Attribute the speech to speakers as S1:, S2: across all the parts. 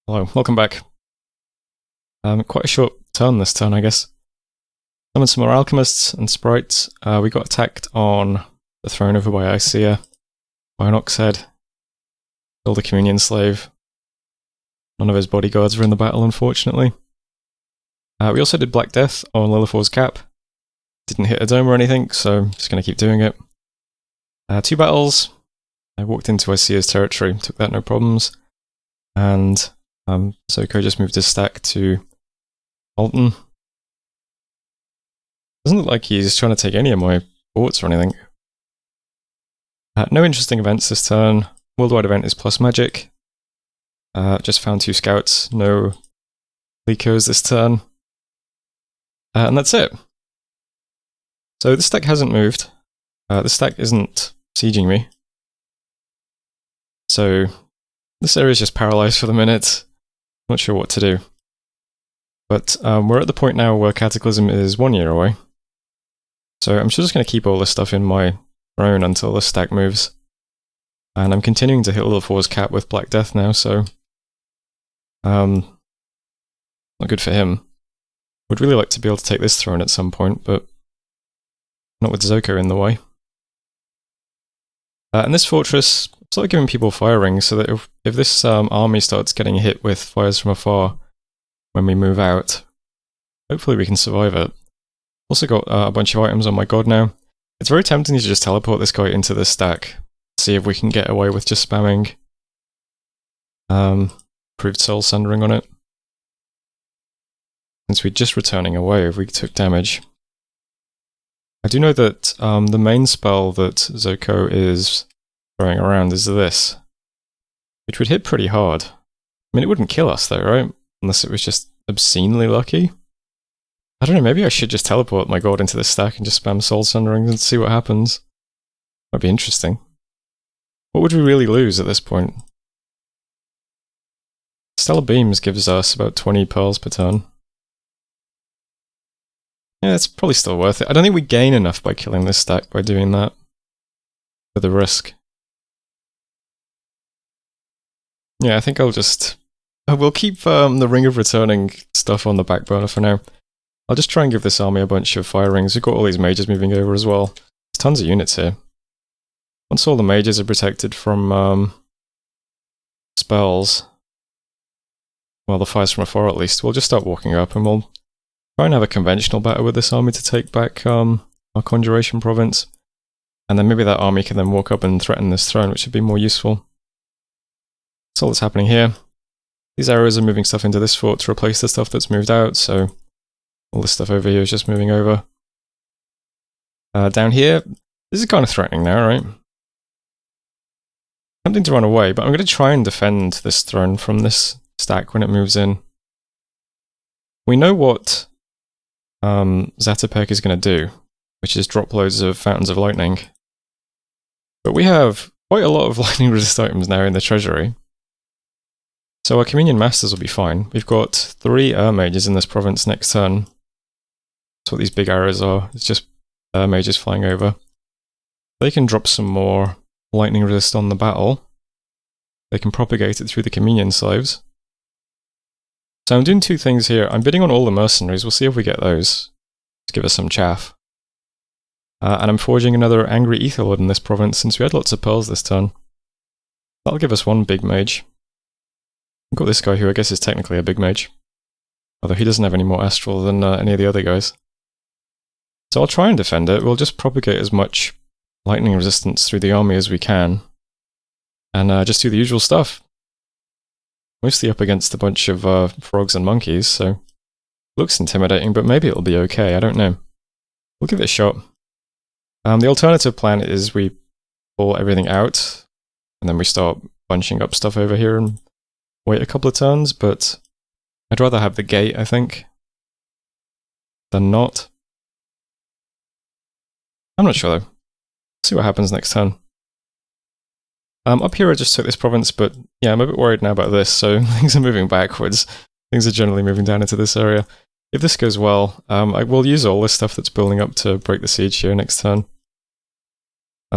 S1: Hello, welcome back. Quite a short turn this turn, I guess. Summoned some more alchemists and sprites. We got attacked on the throne over by Icea, by an ox head. Killed a communion slave. None of his bodyguards were in the battle, unfortunately. We also did Black Death on Lilifor's cap. Didn't hit a dome or anything, so just going to keep doing it. 2 battles. I walked into Icea's territory, took that no problems. And Zoko just moved his stack to Alton. Doesn't look like he's trying to take any of my forts or anything. No interesting events this turn. Worldwide event is plus magic. Just found 2 scouts, no Lecos this turn. And that's it. So this stack hasn't moved. This stack isn't sieging me. So this area is just paralyzed for the minute. Not sure what to do. But we're at the point now where Cataclysm is 1 year away. So I'm just going to keep all this stuff in my throne until the stack moves. And I'm continuing to hit Lilifor's cap with Black Death now, so not good for him. Would really like to be able to take this throne at some point, but not with Zoko in the way. And this fortress, I'm sort of giving people fire rings so that if this army starts getting hit with fires from afar when we move out, hopefully we can survive it. Also got a bunch of items on my god now. It's very tempting to just teleport this guy into this stack, see if we can get away with just spamming Proved Soul Sundering on it. Since we're just returning away if we took damage. I do know that the main spell that Zoko is throwing around is this, which would hit pretty hard. I mean, it wouldn't kill us though, right? Unless it was just obscenely lucky. I don't know, maybe I should just teleport my god into this stack and just spam Soul Sundering and see what happens. Might be interesting. What would we really lose at this point? Stellar Beams gives us about 20 pearls per turn. Yeah, it's probably still worth it. I don't think we gain enough by killing this stack by doing that. For the risk. Yeah, I think I'll just... we'll keep the Ring of Returning stuff on the back burner for now. I'll just try and give this army a bunch of fire rings. We've got all these mages moving over as well. There's tons of units here. Once all the mages are protected from spells, well, the fires from afar at least, we'll just start walking up and we'll try and have a conventional battle with this army to take back our Conjuration province. And then maybe that army can then walk up and threaten this throne, which would be more useful. That's all that's happening here. These arrows are moving stuff into this fort to replace the stuff that's moved out, so all this stuff over here is just moving over. Down here, this is kind of threatening now, right? Tempting to run away, but I'm going to try and defend this throne from this stack when it moves in. We know what Zatopek is going to do, which is drop loads of Fountains of Lightning. But we have quite a lot of lightning resist items now in the treasury. So our Communion Masters will be fine. We've got 3 Mages in this province next turn. That's what these big arrows are. It's just mages flying over. They can drop some more lightning resist on the battle. They can propagate it through the Communion Slaves. So I'm doing 2 things here. I'm bidding on all the mercenaries. We'll see if we get those. Let's give us some chaff. And I'm forging another Angry Etherlord in this province since we had lots of pearls this turn. That'll give us 1 big mage. We've got this guy who I guess is technically a big mage. Although he doesn't have any more astral than any of the other guys. So I'll try and defend it. We'll just propagate as much lightning resistance through the army as we can. And just do the usual stuff. Mostly up against a bunch of frogs and monkeys, so looks intimidating, but maybe it'll be okay, I don't know. We'll give it a shot. The alternative plan is we pull everything out, and then we start bunching up stuff over here and wait a couple of turns, but I'd rather have the gate, I think, than not. I'm not sure though. See what happens next turn. Up here I just took this province, but yeah, I'm a bit worried now about this, so things are moving backwards. Things are generally moving down into this area. If this goes well, I will use all this stuff that's building up to break the siege here next turn.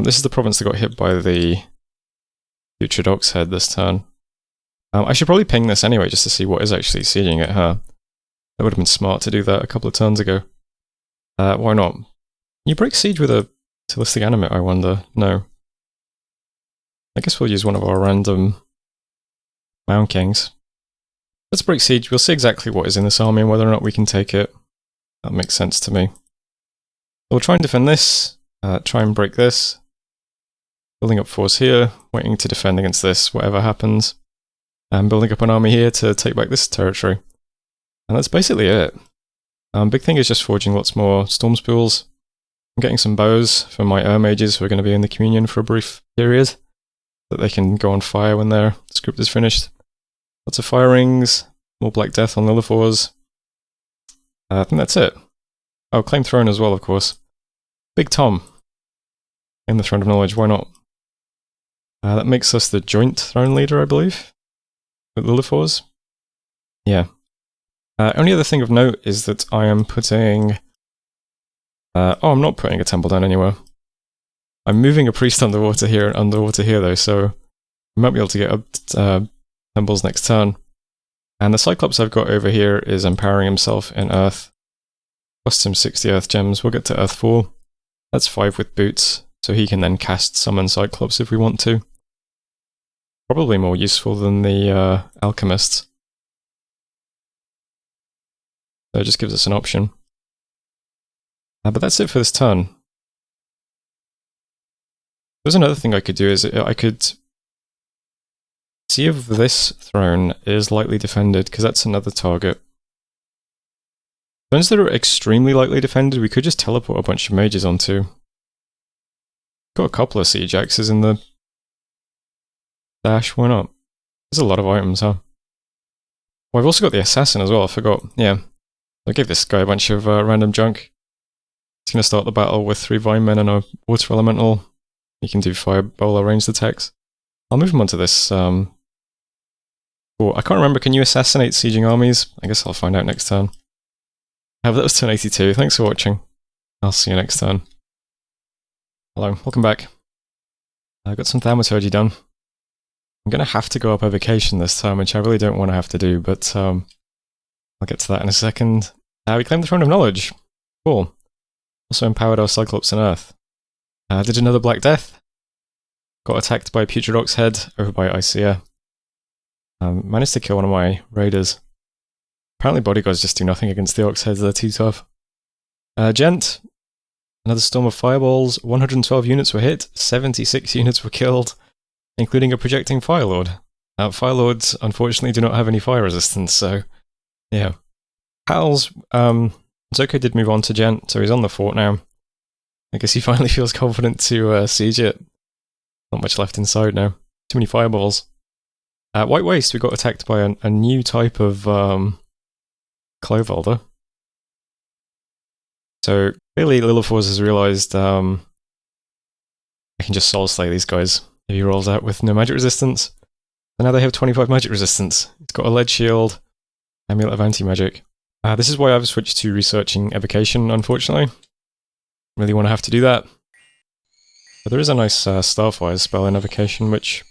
S1: This is the province that got hit by the Putrid Ox Head this turn. I should probably ping this anyway, just to see what is actually sieging it, huh? That would have been smart to do that a couple of turns ago. Why not? Can you break siege with a Talistic Animate, I wonder? No. I guess we'll use one of our random Mound Kings. Let's break siege. We'll see exactly what is in this army and whether or not we can take it. That makes sense to me. We'll try and defend this. Try and break this. Building up force here, waiting to defend against this, whatever happens. And building up an army here to take back this territory. And that's basically it. Big thing is just forging lots more storm spools. I'm getting some bows for my mages who are going to be in the communion for a brief period, that they can go on fire when their script is finished. Lots of fire rings, more Black Death on Lilithors. I think that's it. Oh, claim throne as well, of course. Big Tom. In the Throne of Knowledge, why not? That makes us the joint throne leader, I believe, with Lilithors. Yeah. Only other thing of note is that I am putting... I'm not putting a temple down anywhere. I'm moving a priest underwater here and underwater here, though, so we might be able to get up temples next turn. And the Cyclops I've got over here is empowering himself in Earth. Costs him 60 Earth Gems. We'll get to Earth 4. That's 5 with boots, so he can then cast Summon Cyclops if we want to. Probably more useful than the Alchemists. So it just gives us an option. But that's it for this turn. There's another thing I could do, is I could see if this throne is lightly defended, because that's another target. Thrones that are extremely lightly defended, we could just teleport a bunch of mages onto. Got a couple of siege axes in the dash, why not? There's a lot of items, huh? Well, I've also got the assassin as well, I forgot. Yeah. I gave this guy a bunch of random junk. He's going to start the battle with 3 Vine Men and a Water Elemental. He can do Firebola ranged attacks. I'll move him onto this. I can't remember, can you assassinate sieging armies? I guess I'll find out next turn. That was turn 82. Thanks for watching. I'll see you next turn. Hello, welcome back. I got some thaumaturgy done. I'm going to have to go up evocation this time, which I really don't want to have to do, but I'll get to that in a second. We claimed the Throne of Knowledge. Cool. Also empowered our Cyclops and Earth. Did another Black Death. Got attacked by Putrid Ox Head over by Icea. Managed to kill one of my raiders. Apparently bodyguards just do nothing against the Ox Heads, they're too tough. Gent. Another storm of fireballs. 112 units were hit, 76 units were killed, including a projecting Firelord. Firelords, unfortunately, do not have any fire resistance, so yeah. Pals, Zoko did move on to Gent, so he's on the fort now. I guess he finally feels confident to siege it. Not much left inside now. Too many fireballs. White Waste, we got attacked by a new type of Clovelder. So clearly Lilithors has realised I can just soul slay these guys if he rolls out with no magic resistance. And now they have 25 magic resistance. It's got a lead shield, amulet of anti-magic. This is why I've switched to researching evocation, unfortunately. Really want to have to do that. But there is a nice Starfire spell in evocation, which...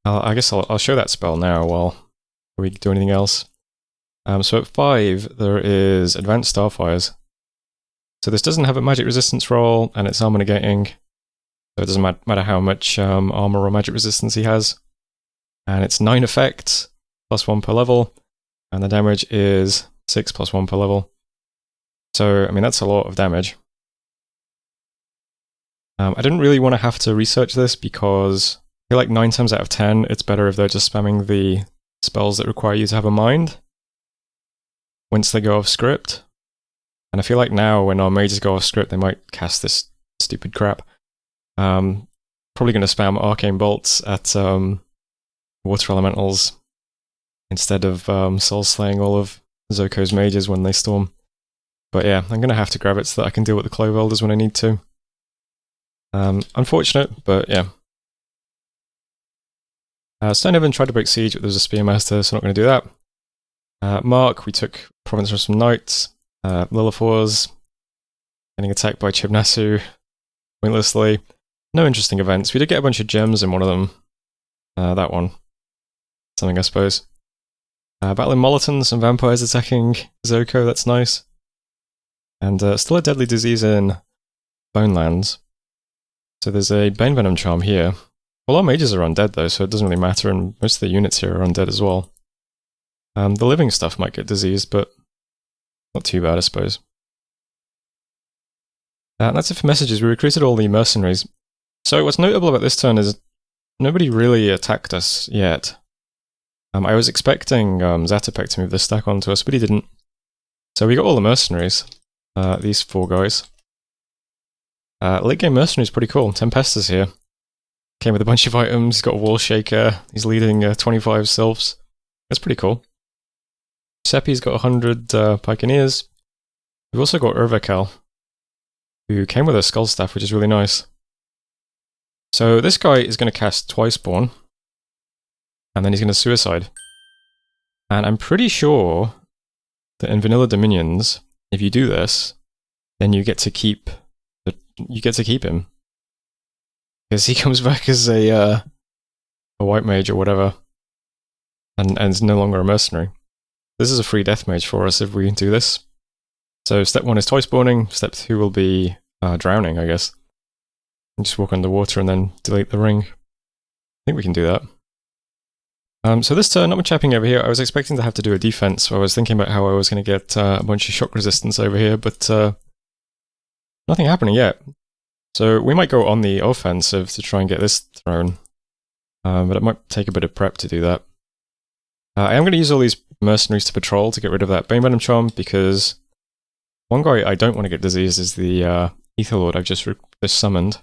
S1: I guess I'll show that spell now while we do anything else. So at 5, there is Advanced Starfires. So this doesn't have a magic resistance roll, and it's armor negating. So it doesn't matter how much armor or magic resistance he has. And it's 9 effects, +1 per level. And the damage is 6 +1 per level. So, I mean, that's a lot of damage. I didn't really want to have to research this because I feel like 9 times out of 10, it's better if they're just spamming the spells that require you to have a mind once they go off script. And I feel like now, when our mages go off script, they might cast this stupid crap. Probably going to spam Arcane Bolts at Water Elementals instead of soul slaying all of Zoko's mages when they storm. But yeah, I'm going to have to grab it so that I can deal with the Clove Elders when I need to. Unfortunate, but yeah. Stonehaven tried to break siege, but there was a Spearmaster, so not going to do that. Mark, we took province from some knights. Lilithors, getting attacked by Chibnasu, pointlessly. No interesting events. We did get a bunch of gems in one of them. That one. something, I suppose. Battling Molotons and vampires attacking Zoko, that's nice. And still a deadly disease in Bonelands. So there's a Bane Venom charm here. Well, our mages are undead though, so it doesn't really matter, and most of the units here are undead as well. The living stuff might get diseased, but not too bad, I suppose. That's it for messages. We recruited all the mercenaries. So what's notable about this turn is nobody really attacked us yet. I was expecting Zatopek to move this stack onto us, but he didn't. So we got all the mercenaries, these 4 guys. Late game mercenary is pretty cool. Tempesta's here. Came with a bunch of items, he's got a wall shaker, he's leading 25 sylphs. That's pretty cool. Seppi's got 100 pikeneers. We've also got Urvakel, who came with a skull staff, which is really nice. So this guy is going to cast Twiceborn, and then he's going to suicide. And I'm pretty sure that in Vanilla Dominions, if you do this, then you get to keep him. Because he comes back as a white mage or whatever, and is no longer a mercenary. This is a free death mage for us if we do this. So step 1 is Twice-borning, step 2 will be drowning, I guess. And just walk underwater and then delete the ring. I think we can do that. So this turn, not much happening over here. I was expecting to have to do a defense, so I was thinking about how I was going to get a bunch of shock resistance over here, but nothing happening yet. So we might go on the offensive to try and get this thrown, but it might take a bit of prep to do that. I am going to use all these mercenaries to patrol to get rid of that Bane Venom charm, because one guy I don't want to get diseased is the Etherlord I've just summoned.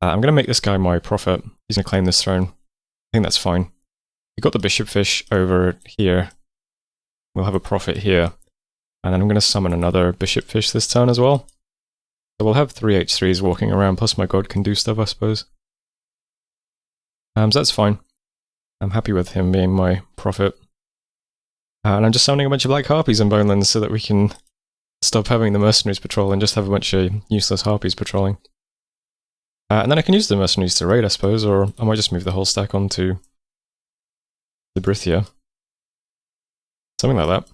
S1: I'm going to make this guy my prophet. He's going to claim this throne. I think that's fine. We've got the Bishop Fish over here. We'll have a prophet here. And then I'm going to summon another Bishop Fish this turn as well. So we'll have 3 H3s walking around, plus my god can do stuff, I suppose. So that's fine. I'm happy with him being my prophet. And I'm just summoning a bunch of Black Harpies in Bonelands so that we can stop having the mercenaries patrol and just have a bunch of useless Harpies patrolling. And then I can use the mercenaries to raid, I suppose, or I might just move the whole stack onto the Brythia. Something like that.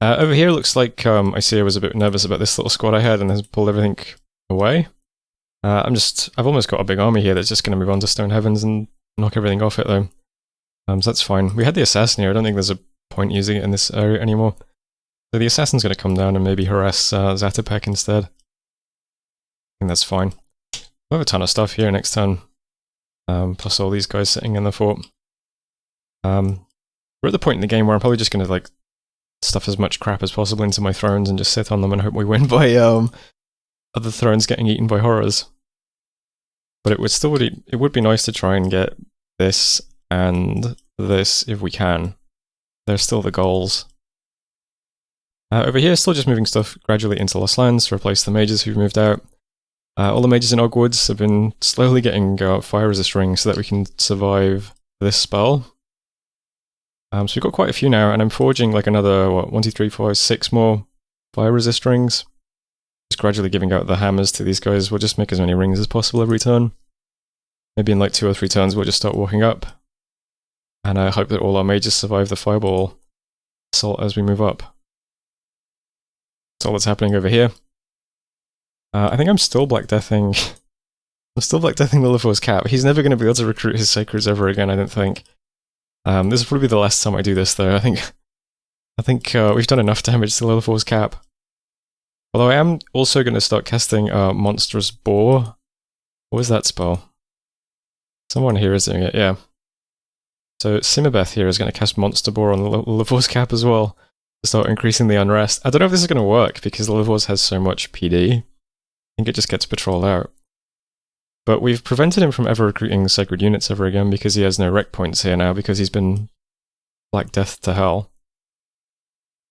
S1: Over here looks like I see I was a bit nervous about this little squad I had and has pulled everything away. I've almost got a big army here that's just going to move on to Stone Heavens and knock everything off it though. So that's fine. We had the assassin here, I don't think there's a point using it in this area anymore. So the assassin's going to come down and maybe harass Zatopek instead. I think that's fine. We'll have a ton of stuff here next turn. Plus all these guys sitting in the fort. We're at the point in the game where I'm probably just going to like stuff as much crap as possible into my thrones and just sit on them and hope we win by other thrones getting eaten by horrors. But it would be nice to try and get this and this if we can. They're still the goals. Over here, still just moving stuff gradually into Lost Lands to replace the mages who've moved out. All the mages in Ogwoods have been slowly getting fire resist rings so that we can survive this spell. So we've got quite a few now, and I'm forging like another, 1, 2, 3, 4, 6 more fire resist rings. Just gradually giving out the hammers to these guys. We'll just make as many rings as possible every turn. Maybe in like 2 or 3 turns we'll just start walking up. And I hope that all our mages survive the fireball assault as we move up. That's all that's happening over here. I think I'm still Black Deathing. I'm still Black Deathing Lilifor's Cap. He's never going to be able to recruit his Sacreds ever again, I don't think. This will probably be the last time I do this, though. I think we've done enough damage to Lilifor's Cap. Although I am also going to start casting Monstrous Boar. What was that spell? Someone here is doing it, yeah. So Simabeth here is going to cast Monster Boar on Lilifor's Cap as well, to start increasing the unrest. I don't know if this is going to work, because Lilifor's has so much PD. I think it just gets patrolled out. But we've prevented him from ever recruiting sacred units ever again because he has no rec points here now because he's been Black Death to hell.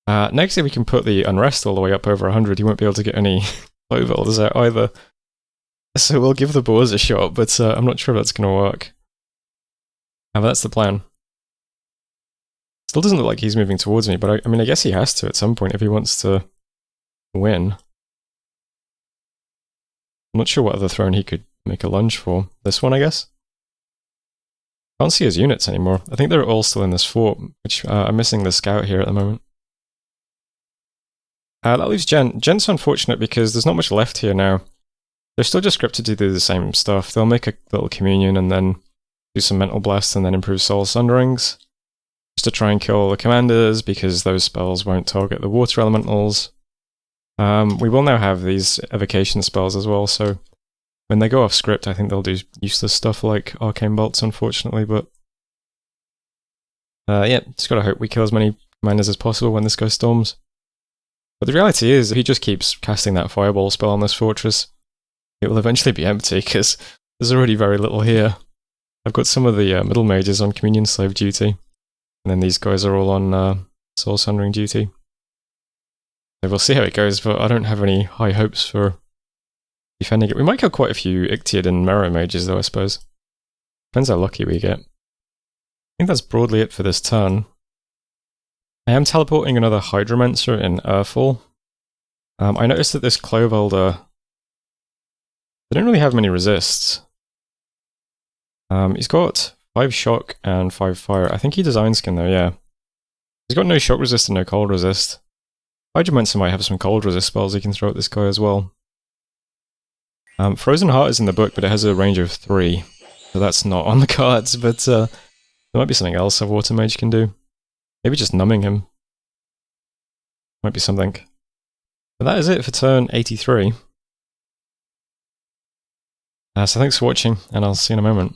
S1: Next, if we can put the unrest all the way up over 100, he won't be able to get any overalls out either. So we'll give the boars a shot, but I'm not sure if that's going to work. But that's the plan. Still doesn't look like he's moving towards me, but I mean, I guess he has to at some point if he wants to win. I'm not sure what other throne he could make a lunge for. This one, I guess? Can't see his units anymore. I think they're all still in this fort, which I'm missing the scout here at the moment. That leaves Gen. Gen's unfortunate because there's not much left here now. They're still just scripted to do the same stuff. They'll make a little communion and then do some mental blasts and then improve soul sunderings. Just to try and kill the commanders because those spells won't target the water elementals. We will now have these evocation spells as well, so when they go off script I think they'll do useless stuff like arcane bolts, unfortunately, but yeah, just gotta hope we kill as many commanders as possible when this guy storms. But the reality is, if he just keeps casting that fireball spell on this fortress, it will eventually be empty, because there's already very little here. I've got some of the middle mages on communion slave duty, and then these guys are all on soul sundering duty. So we'll see how it goes, but I don't have any high hopes for defending it. We might kill quite a few Ictiad and Mero mages though, I suppose. Depends how lucky we get. I think that's broadly it for this turn. I am teleporting another Hydromancer in Earthfall. I noticed that this Clove Elder, they don't really have many resists. He's got 5 shock and 5 fire. I think he design skin though, yeah. He's got no shock resist and no cold resist. Hydromancer might have some cold resist spells he can throw at this guy as well. Frozen Heart is in the book, but it has a range of 3. So that's not on the cards, but there might be something else a Water Mage can do. Maybe just numbing him. Might be something. But that is it for turn 83. So thanks for watching, and I'll see you in a moment.